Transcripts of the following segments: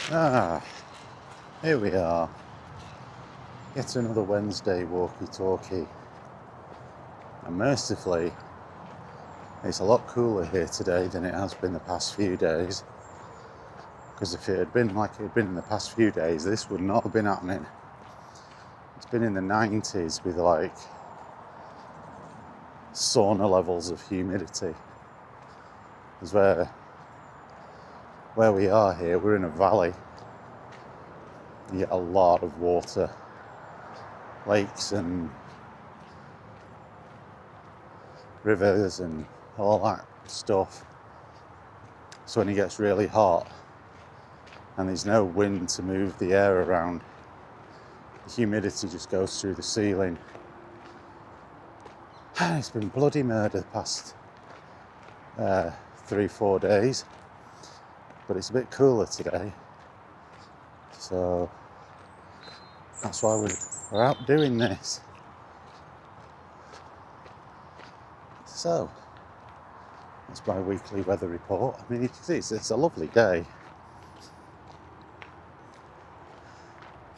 Here we are. Yet another Wednesday walkie talkie. And mercifully, it's a lot cooler here today than it has been the past few days. Because if it had been like it had been in the past few days, this would not have been happening. It's been in the 90s with like sauna levels of humidity. Because where we are here, we're in a valley. You get a lot of water, lakes and rivers and all that stuff. So when it gets really hot and there's no wind to move the air around, the humidity just goes through the ceiling. And it's been bloody murder the past 3-4 days, but it's a bit cooler today, so that's why we're out doing this. So that's my weekly weather report. I mean, you can see it's a lovely day.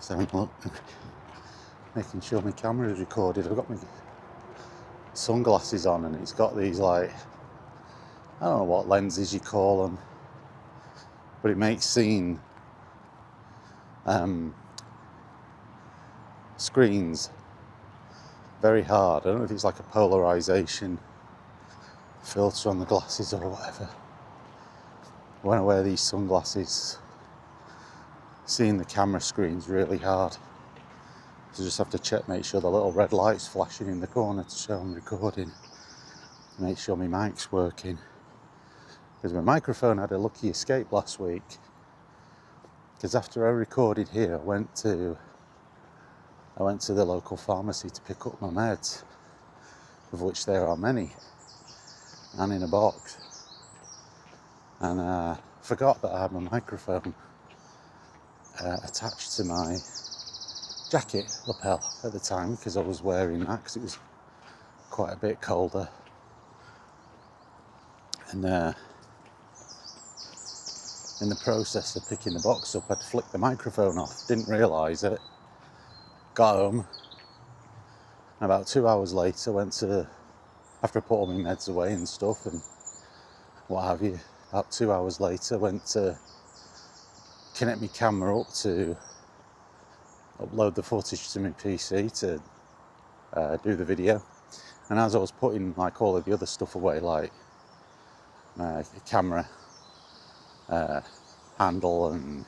So look, making sure my camera is recorded. I've got my sunglasses on and it's got these like, I don't know what lenses you call them, but it makes seeing screens very hard. I don't know if it's like a polarization filter on the glasses or whatever. When I wear these sunglasses, seeing the camera screen's really hard. So just have to make sure the little red light's flashing in the corner to show I'm recording. Make sure my mic's working. Because my microphone had a lucky escape last week. Because after I recorded here, I went to the local pharmacy to pick up my meds, of which there are many, and in a box. And I forgot that I had my microphone attached to my jacket lapel at the time, because I was wearing that because it was quite a bit colder. And in the process of picking the box up, I'd flicked the microphone off, didn't realise it, got home, and about 2 hours later after I put all my meds away and stuff and what have you, about 2 hours later went to connect my camera up to upload the footage to my PC to do the video. And as I was putting like all of the other stuff away, like camera handle and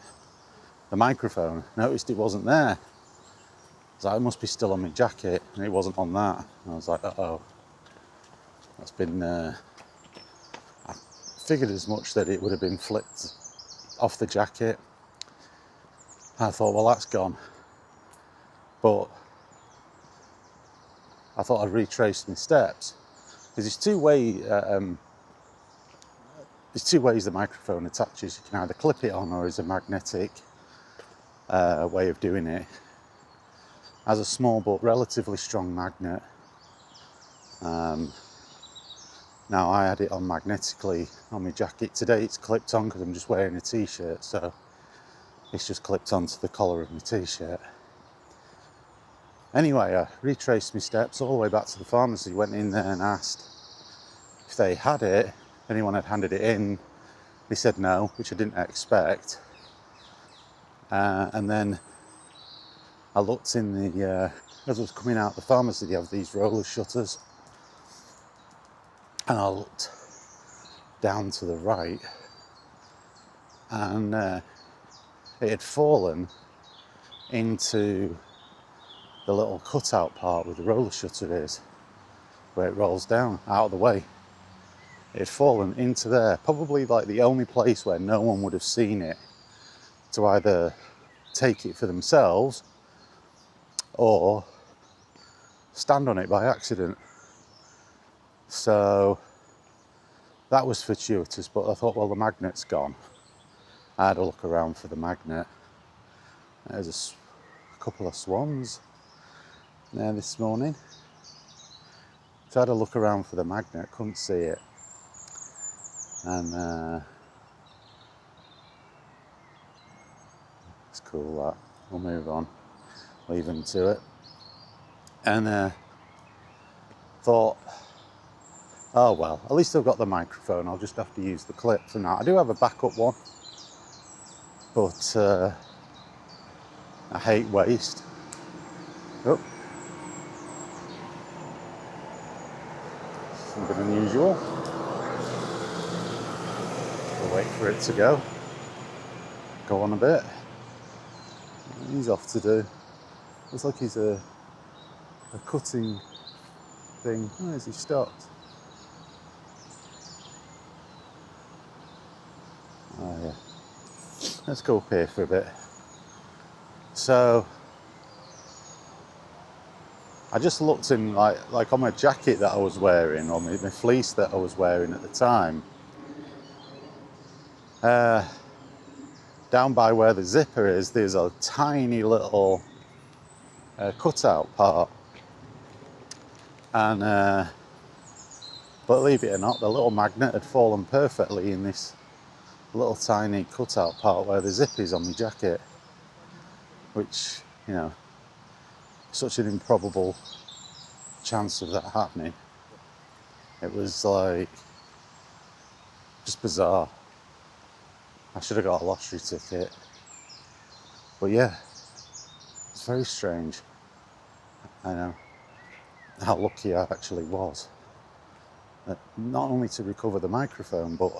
the microphone, noticed it wasn't there. I was like, it must be still on my jacket, and it wasn't on that. And I was like, uh-oh, that's been I figured as much, that it would have been flipped off the jacket. I thought, well, that's gone. But I thought I'd retrace my steps, because there's two ways the microphone attaches. You can either clip it on, or there's a magnetic way of doing it. Has a small but relatively strong magnet. Now I had it on magnetically on my jacket. Today it's clipped on because I'm just wearing a t-shirt, so it's just clipped onto the collar of my t-shirt. Anyway, I retraced my steps all the way back to the pharmacy, went in there and asked if they had it, anyone had handed it in. They said no, which I didn't expect. And then I looked in as I was coming out the pharmacy, they have these roller shutters. And I looked down to the right, and it had fallen into the little cutout part where the roller shutter is, where it rolls down out of the way. It had fallen into there, probably like the only place where no one would have seen it to either take it for themselves or stand on it by accident. So that was fortuitous, but I thought, well, the magnet's gone. I had a look around for the magnet. There's a couple of swans there this morning. So I had a look around for the magnet, couldn't see it. And It's cool that. We'll move on, leave them to it. And thought, oh well, at least I've got the microphone. I'll just have to use the clip for now. I do have a backup one, but I hate waste. Oh, something unusual. We'll wait for it to go on a bit. He's off to do. Looks like he's a cutting thing. Oh, has he stopped? Oh yeah. Let's go up here for a bit. So I just looked in like on my jacket that I was wearing, or my fleece that I was wearing at the time. Down by where the zipper is, there's a tiny little cutout part. And but believe it or not, the little magnet had fallen perfectly in this little tiny cutout part where the zip is on my jacket, which, you know, such an improbable chance of that happening. It was like just bizarre. I should have got a lottery ticket. But yeah, it's very strange. I know how lucky I actually was. Not only to recover the microphone, but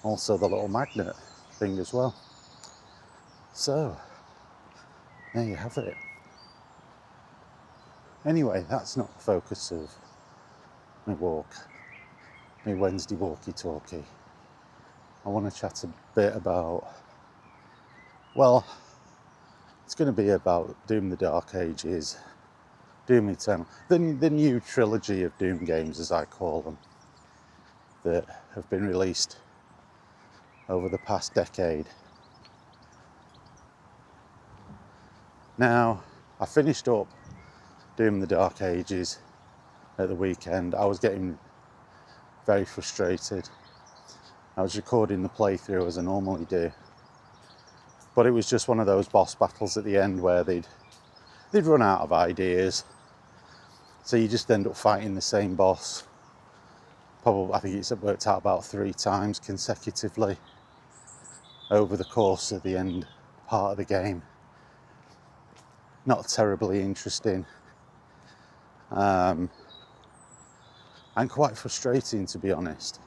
also the little magnet thing as well. So, there you have it. Anyway, that's not the focus of my walk, my Wednesday walkie talkie. I want to chat a bit about, well, it's going to be about Doom the Dark Ages, Doom Eternal, the new trilogy of Doom games, as I call them, that have been released over the past decade. Now, I finished up Doom the Dark Ages at the weekend. I was getting very frustrated. I was recording the playthrough as I normally do, but it was just one of those boss battles at the end where they'd run out of ideas, so you just end up fighting the same boss. Probably, I think it's worked out about 3 times consecutively over the course of the end part of the game. Not terribly interesting, and quite frustrating, to be honest,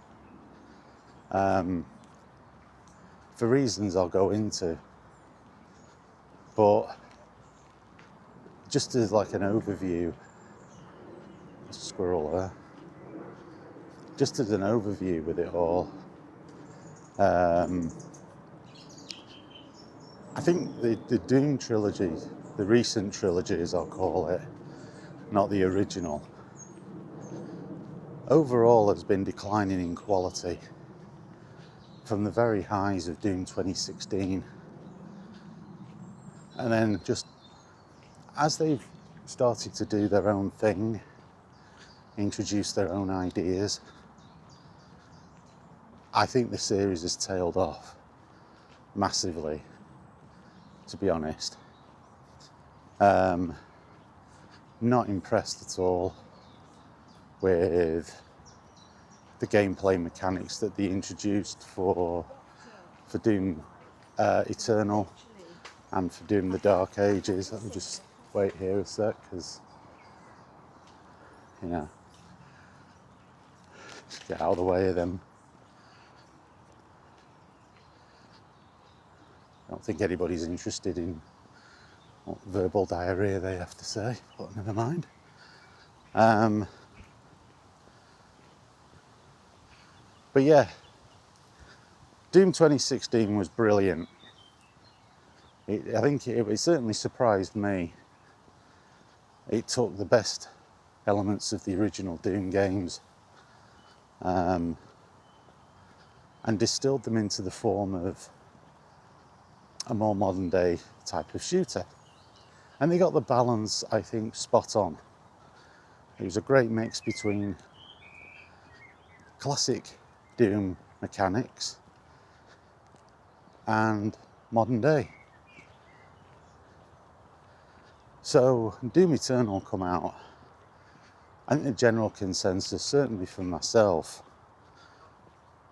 for reasons I'll go into. But just as like an overview, squirrel there, just as an overview with it all, I think the Doom trilogy, the recent trilogy as I'll call it, not the original, overall has been declining in quality from the very highs of Doom 2016. And then just as they've started to do their own thing, introduce their own ideas, I think the series has tailed off massively, to be honest. Not impressed at all with the gameplay mechanics that they introduced for Doom Eternal and for Doom the Dark Ages. Let me just wait here a sec, because, you know, just get out of the way of them. I don't think anybody's interested in what verbal diarrhea they have to say, but never mind. But yeah, Doom 2016 was brilliant. I think it certainly surprised me. It took the best elements of the original Doom games and distilled them into the form of a more modern day type of shooter. And they got the balance, I think, spot on. It was a great mix between classic Doom mechanics and modern day. So Doom Eternal come out. I think the general consensus, certainly for myself,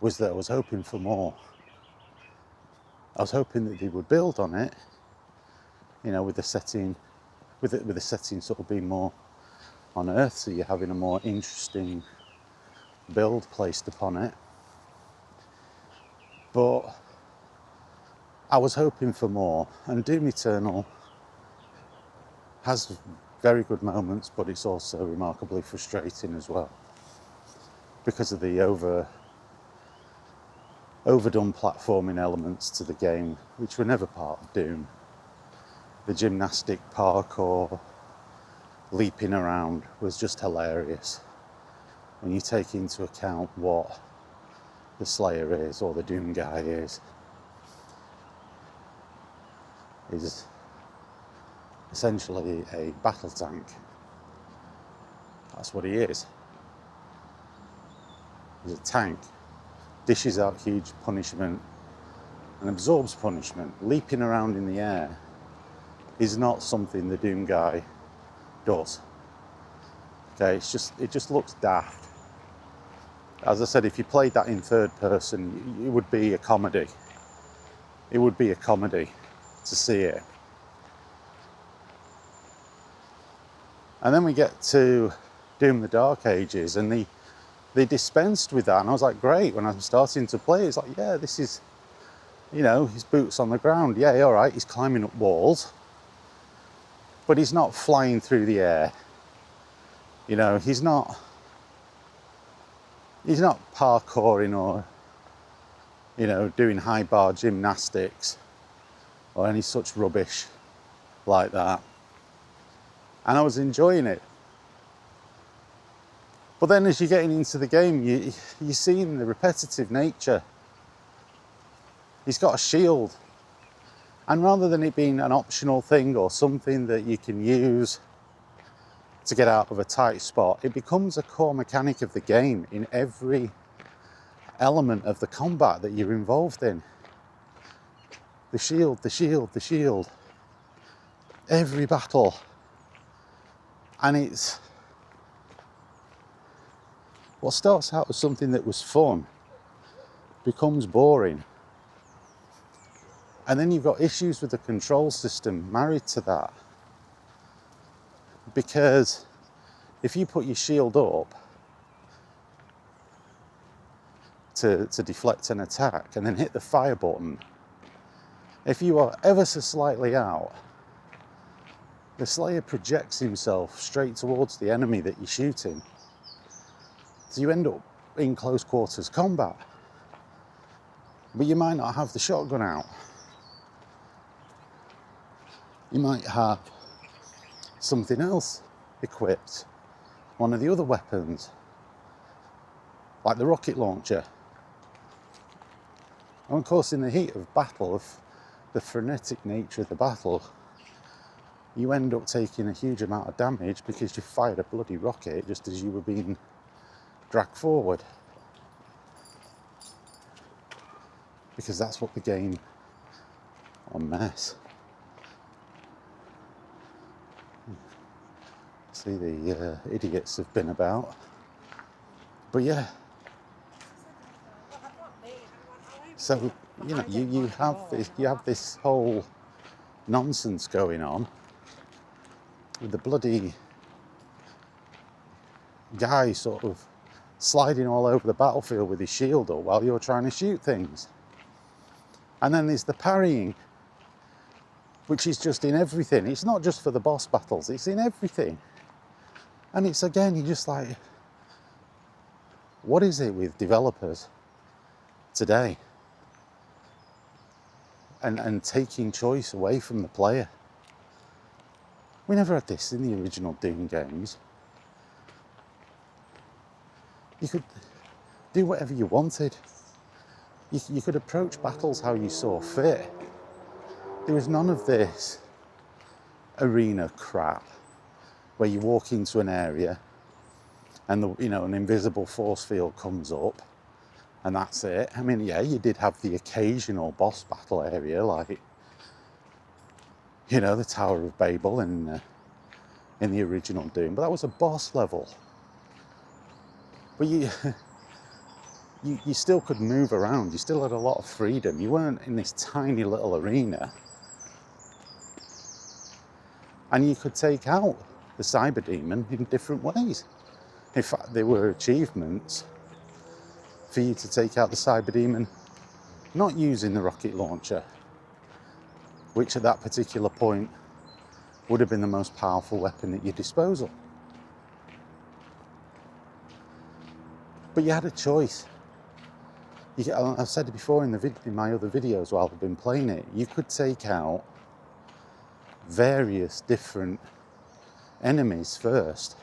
was that I was hoping for more. I was hoping that they would build on it, you know, with the setting sort of being more on Earth, so you're having a more interesting build placed upon it. But I was hoping for more, and Doom Eternal has very good moments, but it's also remarkably frustrating as well because of the overdone platforming elements to the game, which were never part of Doom. The gymnastic parkour, leaping around was just hilarious when you take into account what the Slayer is, or the Doom guy is essentially a battle tank. That's what he is. He's a tank, dishes out huge punishment and absorbs punishment. Leaping around in the air is not something the Doom guy does. Okay, it just looks daft. As I said, if you played that in third person, it would be a comedy. It would be a comedy to see it. And then we get to Doom the Dark Ages, and they dispensed with that, and I was like, great. When I'm starting to play, it's like, yeah, this is, you know, his boots on the ground. Yeah, all right, he's climbing up walls, but he's not flying through the air. You know, he's not parkouring or, you know, doing high bar gymnastics or any such rubbish like that. And I was enjoying it. But then as you're getting into the game, you're seeing the repetitive nature. He's got a shield. And rather than it being an optional thing or something that you can use to get out of a tight spot, it becomes a core mechanic of the game in every element of the combat that you're involved in. The shield, the shield, the shield. Every battle. And it's what starts out as something that was fun becomes boring. And then you've got issues with the control system married to that. Because if you put your shield up to deflect an attack and then hit the fire button, if you are ever so slightly out, the Slayer projects himself straight towards the enemy that you're shooting. So you end up in close quarters combat. But you might not have the shotgun out. You might have something else equipped, one of the other weapons, like the rocket launcher. And of course, in the heat of battle, of the frenetic nature of the battle, you end up taking a huge amount of damage because you fired a bloody rocket just as you were being dragged forward. Because that's what the game, a mess. See, the idiots have been about. But yeah. So, you know, you have this whole nonsense going on with the bloody guy sort of sliding all over the battlefield with his shield up while you're trying to shoot things. And then there's the parrying, which is just in everything. It's not just for the boss battles, it's in everything. And it's, again, you're just like, what is it with developers today? And taking choice away from the player. We never had this in the original Doom games. You could do whatever you wanted. You could approach battles how you saw fit. There was none of this arena crap where you walk into an area and an invisible force field comes up and that's it. I mean, yeah, you did have the occasional boss battle area, like, the Tower of Babel in in the original Doom, but that was a boss level. But you still could move around, you still had a lot of freedom. You weren't in this tiny little arena. And you could take out the cyber demon in different ways. In fact, there were achievements for you to take out the cyber demon not using the rocket launcher, which at that particular point would have been the most powerful weapon at your disposal. But you had a choice. I've said it before in my other videos while I've been playing it, you could take out various different enemies first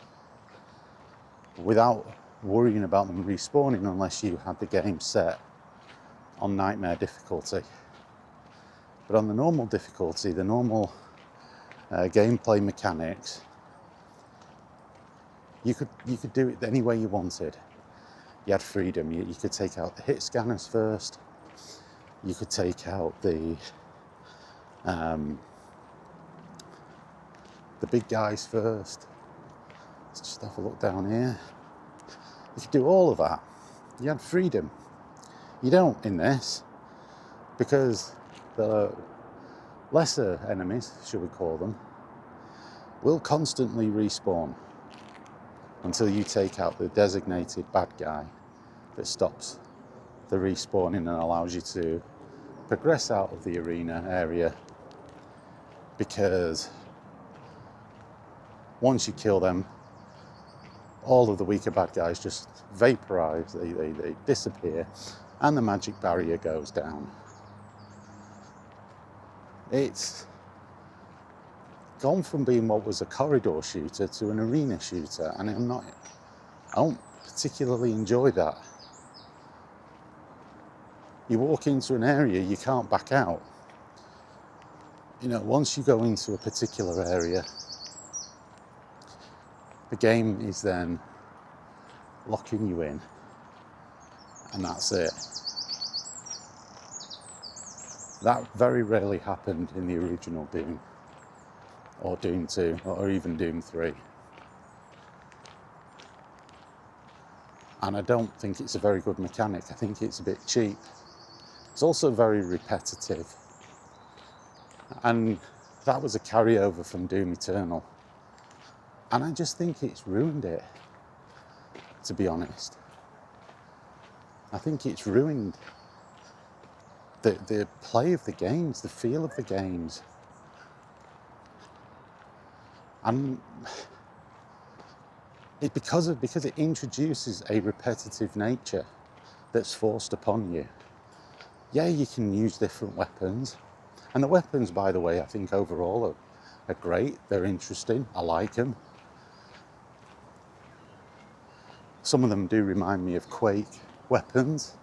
without worrying about them respawning unless you had the game set on nightmare difficulty. But on the normal difficulty, the normal gameplay mechanics, you could do it any way you wanted. You had freedom. You could take out the hit scanners first. You could take out the big guys first. Let's just have a look down here. You could do all of that. You had freedom. You don't in this, because the lesser enemies, should we call them, will constantly respawn until you take out the designated bad guy that stops the respawning and allows you to progress out of the arena area, because once you kill them, all of the weaker bad guys just vaporize, they disappear, and the magic barrier goes down. It's gone from being what was a corridor shooter to an arena shooter, and I don't particularly enjoy that. You walk into an area, you can't back out. You know, once you go into a particular area, the game is then locking you in, and that's it. That very rarely happened in the original Doom, or Doom 2, or even Doom 3. And I don't think it's a very good mechanic. I think it's a bit cheap. It's also very repetitive. And that was a carryover from Doom Eternal. And I just think it's ruined it, to be honest. I think it's ruined the play of the games, the feel of the games. And it because it introduces a repetitive nature that's forced upon you. Yeah, you can use different weapons. And the weapons, by the way, I think overall are great. They're interesting. I like them. Some of them do remind me of Quake weapons.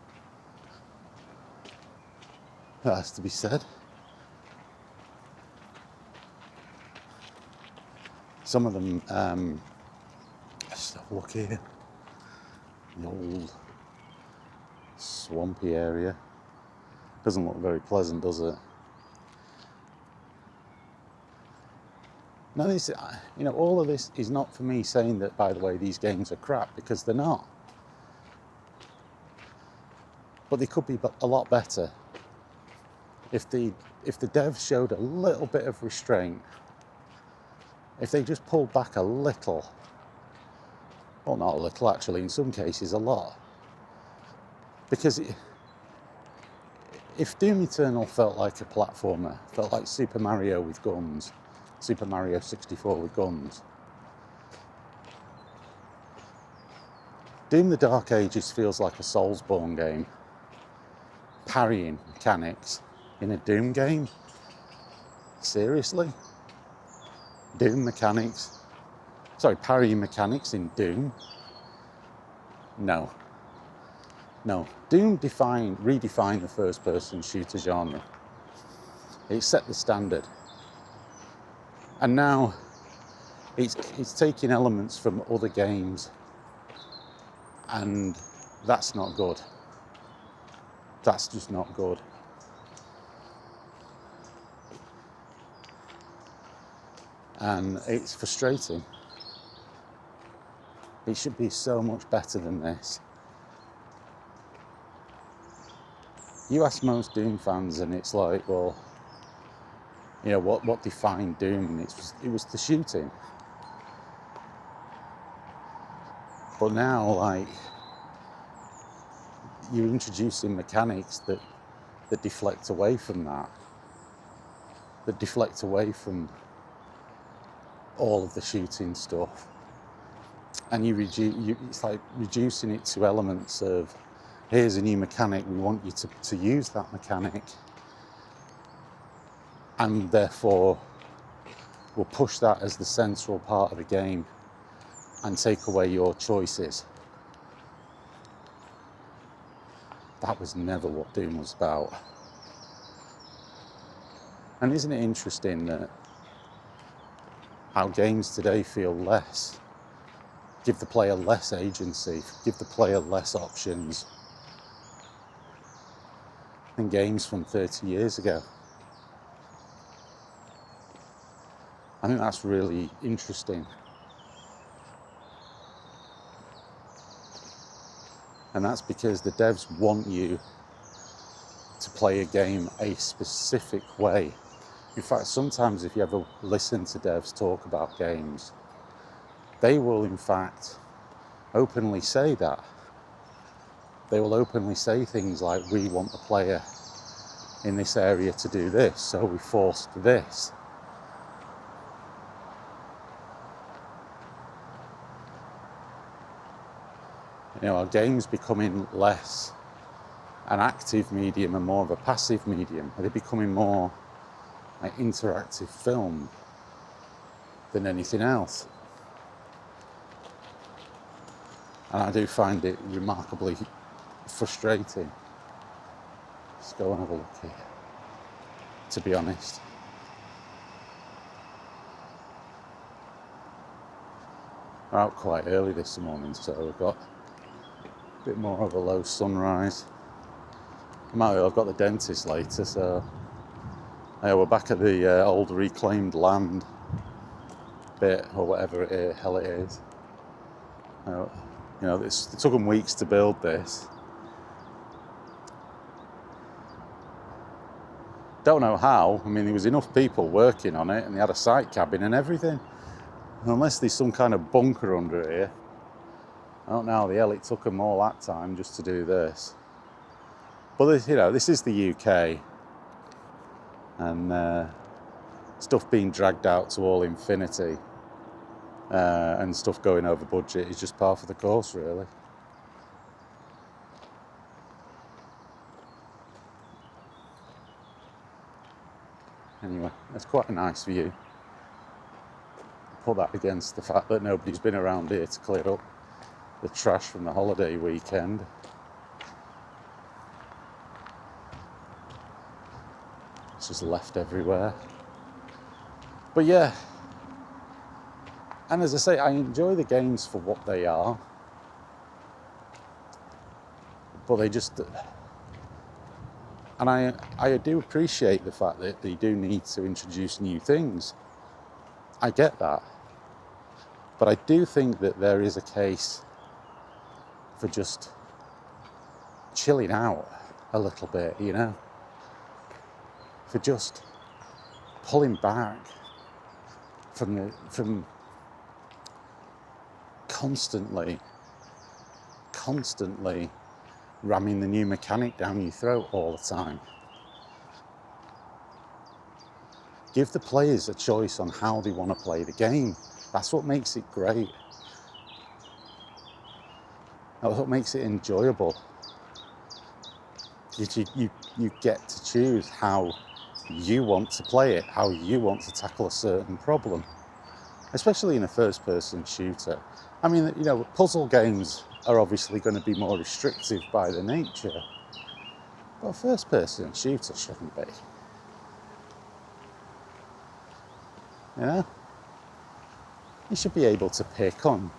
That has to be said. Some of them, let's have a look here. The old swampy area. Doesn't look very pleasant, does it? Now, all of this is not for me saying that, by the way, these games are crap, because they're not. But they could be a lot better if the devs showed a little bit of restraint. If they just pulled back a little, well, not a little, actually, in some cases a lot. Because if Doom Eternal felt like a platformer, felt like Super Mario with guns, Super Mario 64 with guns, Doom the Dark Ages feels like a Soulsborne game. Parrying mechanics in a Doom game? Seriously? Parrying mechanics in Doom? No. Doom redefined the first-person shooter genre. It set the standard. And now it's taking elements from other games, and that's not good. That's just not good. And it's frustrating. It should be so much better than this. You ask most Doom fans and it's like, well, you know, what defined Doom? And it was the shooting. But now, like, you're introducing mechanics that deflect away from that deflect away from all of the shooting stuff. And it's like reducing it to elements of, here's a new mechanic, we want you to use that mechanic, and therefore we'll push that as the central part of the game and take away your choices. That was never what Doom was about. And isn't it interesting that how games today feel give the player less agency, give the player less options than games from 30 years ago. I think that's really interesting. And that's because the devs want you to play a game a specific way. In fact, sometimes if you ever listen to devs talk about games, they will in fact openly say that. They will openly say things like, we want the player in this area to do this, so we forced this. You know, our games becoming less an active medium and more of a passive medium. Are they becoming more like interactive film than anything else? And I do find it remarkably frustrating. Let's go and have a look here, to be honest. We're out quite early this morning, so we've got a bit more of a low sunrise. I've got the dentist later, so we're back at the old reclaimed land bit, or whatever hell it is. You know, it took them weeks to build this. Don't know how. I mean, there was enough people working on it, and they had a site cabin and everything. And unless there's some kind of bunker under here, I don't know how the hell it took them all that time just to do this. But this is the UK, and stuff being dragged out to all infinity and stuff going over budget is just par for the course, really. Anyway, that's quite a nice view. Put that against the fact that nobody's been around here to clear up the trash from the holiday weekend. It's just left everywhere. But yeah, and as I say, I enjoy the games for what they are, but they just, and I do appreciate the fact that they do need to introduce new things. I get that. But I do think that there is a case for just chilling out a little bit, you know? For just pulling back from constantly ramming the new mechanic down your throat all the time. Give the players a choice on how they want to play the game. That's what makes it great. That's what makes it enjoyable. You get to choose how you want to play it, how you want to tackle a certain problem, especially in a first-person shooter. I mean, you know, puzzle games are obviously going to be more restrictive by their nature, but a first-person shooter shouldn't be. You know? You should be able to pick on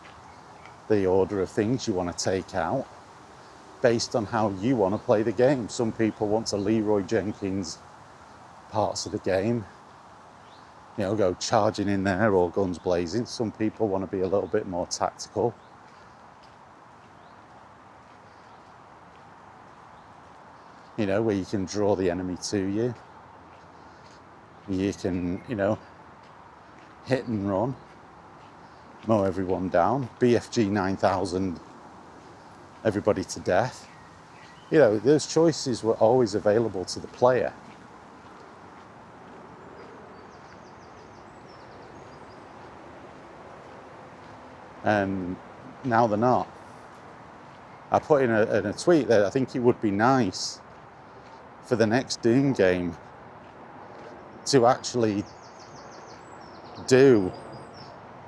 the order of things you want to take out based on how you want to play the game. Some people want to Leroy Jenkins parts of the game. you know, go charging in there or guns blazing. Some people want to be a little bit more tactical. You know, where you can draw the enemy to you. You can, you know, hit and run, mow everyone down, BFG 9000, everybody to death. You know, those choices were always available to the player. And now they're not. I put in a tweet that I think it would be nice for the next Doom game to actually do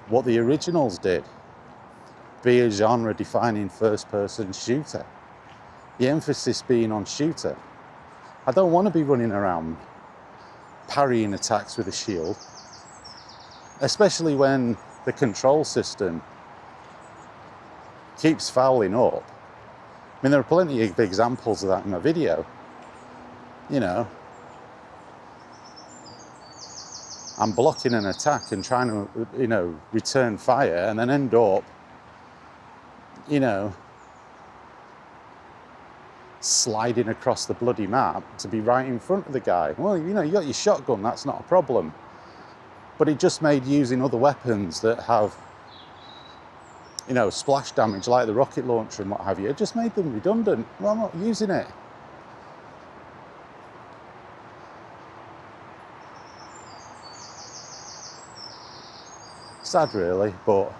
what the originals did, be a genre-defining first-person shooter. The emphasis being on shooter. I don't want to be running around parrying attacks with a shield, especially when the control system keeps fouling up. I mean, there are plenty of examples of that in my video. You know, I'm blocking an attack and trying to, you know, return fire and then end up, you know, sliding across the bloody map to be right in front of the guy. Well, you know, you got your shotgun, that's not a problem. But it just made using other weapons that have, you know, splash damage like the rocket launcher and what have you, it just made them redundant. Well, I'm not using it. Sad really, but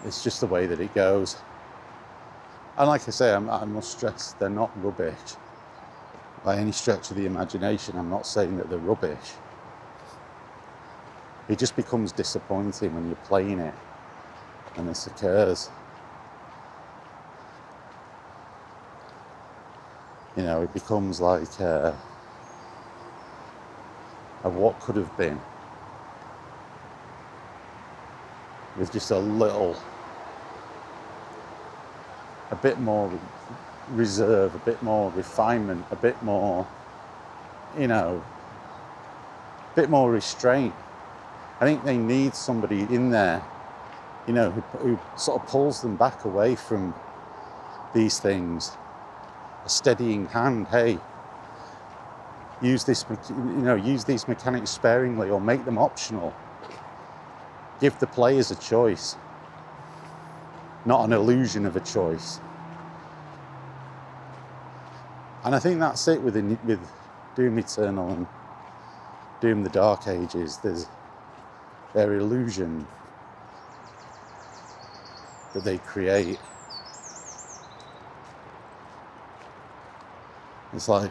it's just the way that it goes. And like I say, I must stress, they're not rubbish. By any stretch of the imagination, I'm not saying that they're rubbish. It just becomes disappointing when you're playing it and this occurs. You know, it becomes like a what could have been, with just a bit more reserve, a bit more refinement, a bit more, you know, a bit more restraint. I think they need somebody in there, you know, who sort of pulls them back away from these things. A steadying hand. Hey, use this, you know, use these mechanics sparingly or make them optional. Give the players a choice, not an illusion of a choice. And I think that's it with Doom Eternal and Doom the Dark Ages. There's their illusion that they create. It's like,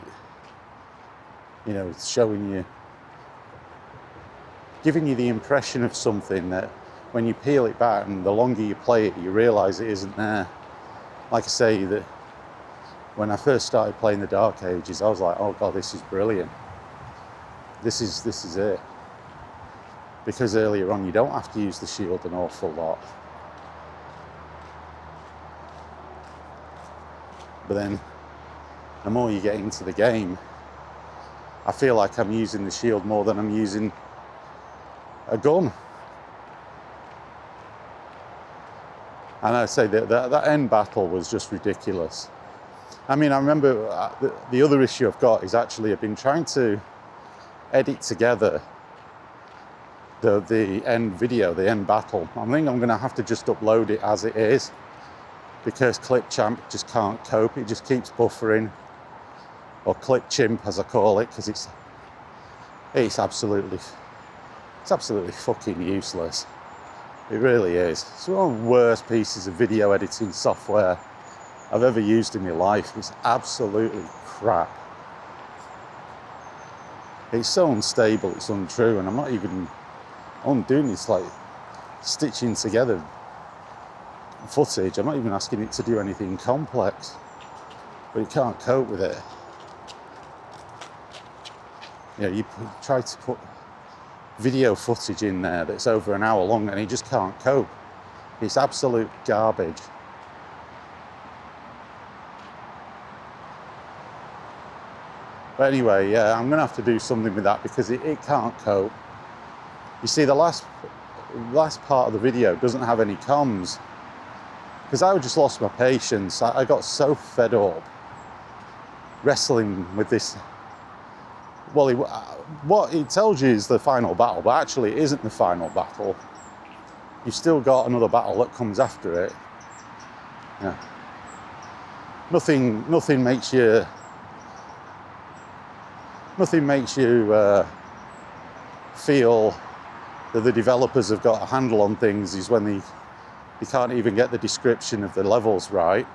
you know, it's showing you, giving you the impression of something that when you peel it back and the longer you play it, you realise it isn't there. Like I say, that when I first started playing the Dark Ages, I was like, oh God, this is brilliant. This is it. Because earlier on, you don't have to use the shield an awful lot. But then, the more you get into the game, I feel like I'm using the shield more than I'm using a gun. And I say that end battle was just ridiculous. I mean, I remember the other issue I've got is actually I've been trying to edit together the end video, the end battle. I think I'm going to have to just upload it as it is, because Clipchamp just can't cope. It just keeps buffering, or Clipchimp as I call it, because it's absolutely fucking useless. It really is. It's one of the worst pieces of video editing software I've ever used in my life. It's absolutely crap. It's so unstable, it's untrue, and all I'm doing is like stitching together footage. I'm not even asking it to do anything complex, but it can't cope with it. You know, you try to put video footage in there that's over an hour long and it just can't cope. It's absolute garbage. But anyway, yeah, I'm going to have to do something with that because it can't cope. You see, the last part of the video doesn't have any comms, because I just lost my patience. I got so fed up wrestling with this. Well, what it tells you is the final battle, but actually it isn't the final battle. You've still got another battle that comes after it. Yeah. Nothing makes you feel that the developers have got a handle on things is when you can't even get the description of the levels right.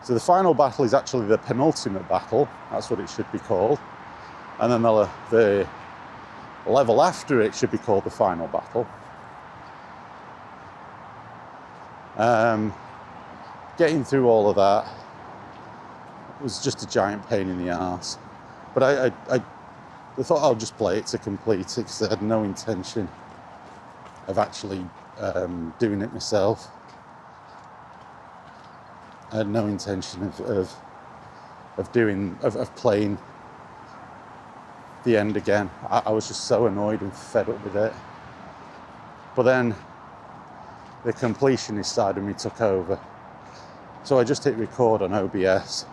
So the final battle is actually the penultimate battle. That's what it should be called. And then the level after it should be called the final battle. Getting through all of that was just a giant pain in the arse. But I thought I'll just play it to complete it, because I had no intention of actually doing it myself. I had no intention of playing the end again. I was just so annoyed and fed up with it. But then the completionist side of me took over. So I just hit record on OBS.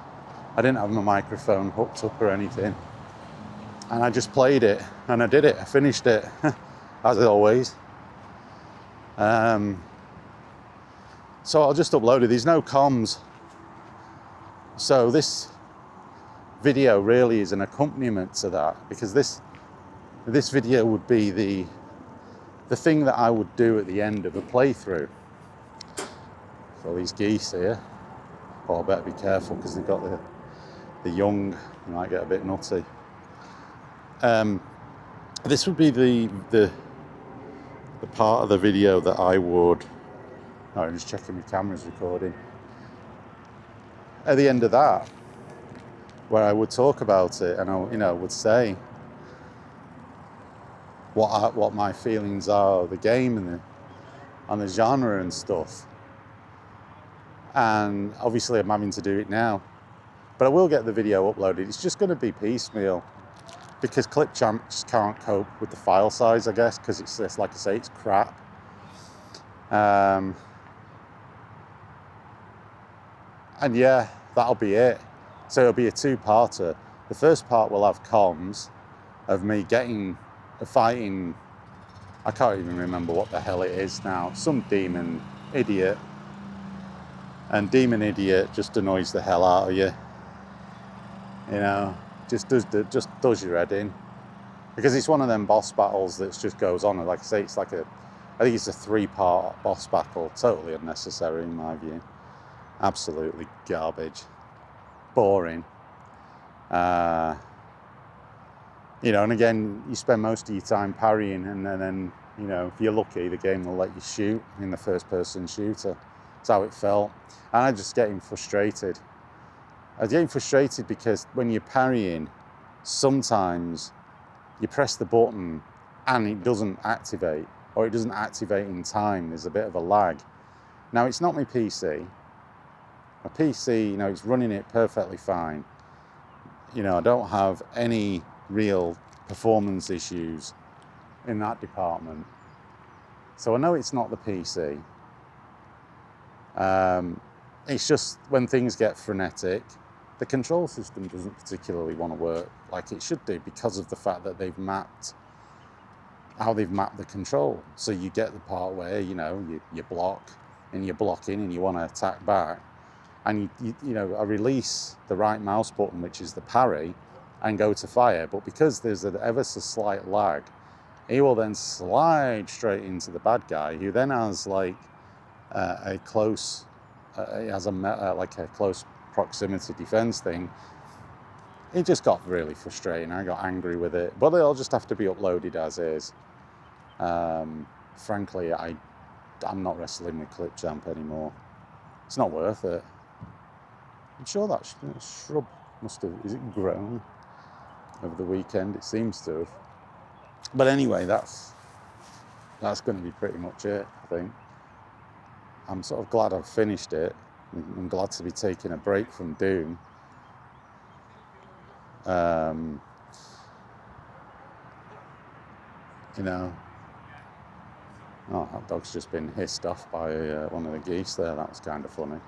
I didn't have my microphone hooked up or anything. And I just played it, and I did it. I finished it, as always. So I'll just upload it. There's no comms. So this video really is an accompaniment to that, because this video would be the thing that I would do at the end of a playthrough. So these geese here, oh, I better be careful, because they've got the young, they might get a bit nutty. This would be the part of the video that I would, oh, I'm just checking my camera's recording. At the end of that, where I would talk about it, and I would say what my feelings are of the game and the genre and stuff. And obviously I'm having to do it now, but I will get the video uploaded. It's just going to be piecemeal, because Clipchamp just can't cope with the file size, I guess, because it's like I say, it's crap. And yeah, that'll be it. So it'll be a two-parter. The first part will have comms of me fighting, I can't even remember what the hell it is now, some demon idiot. And demon idiot just annoys the hell out of you. You know, just does your head in. Because it's one of them boss battles that just goes on. Like I say, I think it's a 3-part boss battle. Totally unnecessary in my view. Absolutely garbage. Boring. And again, you spend most of your time parrying, and then, if you're lucky, the game will let you shoot in the first-person shooter. That's how it felt. And I'm just getting frustrated. I was getting frustrated because when you're parrying, sometimes you press the button and it doesn't activate, or it doesn't activate in time. There's a bit of a lag. Now, it's not my PC. My PC, it's running it perfectly fine. I don't have any real performance issues in that department. So I know it's not the PC. It's just when things get frenetic, the control system doesn't particularly want to work like it should do, because of the fact that they've mapped the control. So you get the part where, you block, and you're blocking and you want to attack back. And I release the right mouse button, which is the parry, and go to fire. But because there's an ever so slight lag, he will then slide straight into the bad guy, who then has a close proximity defense thing. It just got really frustrating. I got angry with it, but it'll just have to be uploaded as is. Frankly, I'm not wrestling with Clipchamp anymore. It's not worth it. I'm sure that shrub is it grown over the weekend? It seems to have. But anyway, that's going to be pretty much it, I think. I'm sort of glad I've finished it. I'm glad to be taking a break from Doom. Oh, that dog's just been hissed off by one of the geese there. That was kind of funny.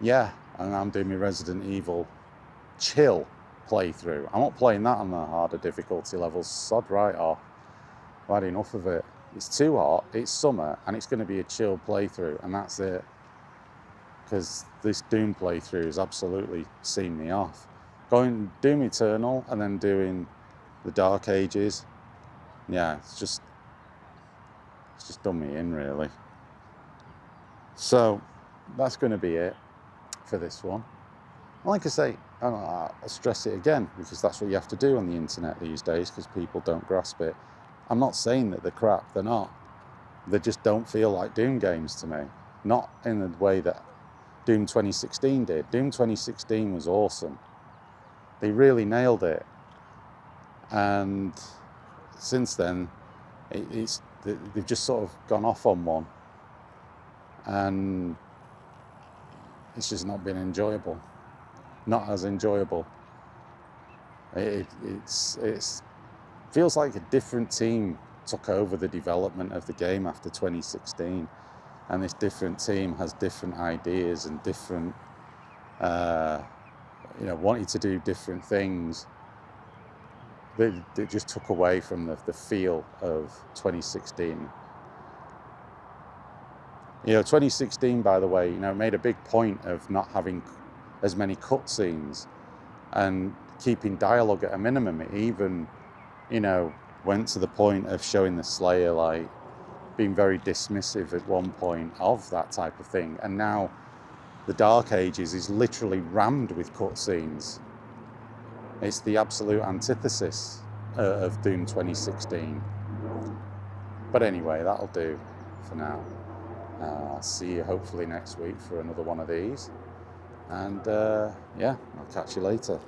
Yeah, and I'm doing my Resident Evil chill playthrough. I'm not playing that on the harder difficulty levels. Sod right off. I've had enough of it. It's too hot, it's summer, and it's going to be a chill playthrough, and that's it. Because this Doom playthrough has absolutely seen me off. Going Doom Eternal and then doing the Dark Ages, yeah, it's just done me in, really. So that's going to be it for this one. Like I say, I'll stress it again, because that's what you have to do on the internet these days, because people don't grasp it. I'm not saying that they're crap, they're not. They just don't feel like Doom games to me. Not in the way that Doom 2016 did. Doom 2016 was awesome. They really nailed it. And since then, they've just sort of gone off on one. And it's just not been enjoyable. Not as enjoyable. It feels like a different team took over the development of the game after 2016, and this different team has different ideas and different, wanting to do different things. It just took away from the feel of 2016. 2016, by the way, made a big point of not having as many cutscenes and keeping dialogue at a minimum. It even, went to the point of showing the Slayer, like, being very dismissive at one point of that type of thing. And now the Dark Ages is literally rammed with cutscenes. It's the absolute antithesis of Doom 2016. But anyway, that'll do for now. I'll see you hopefully next week for another one of these. And I'll catch you later.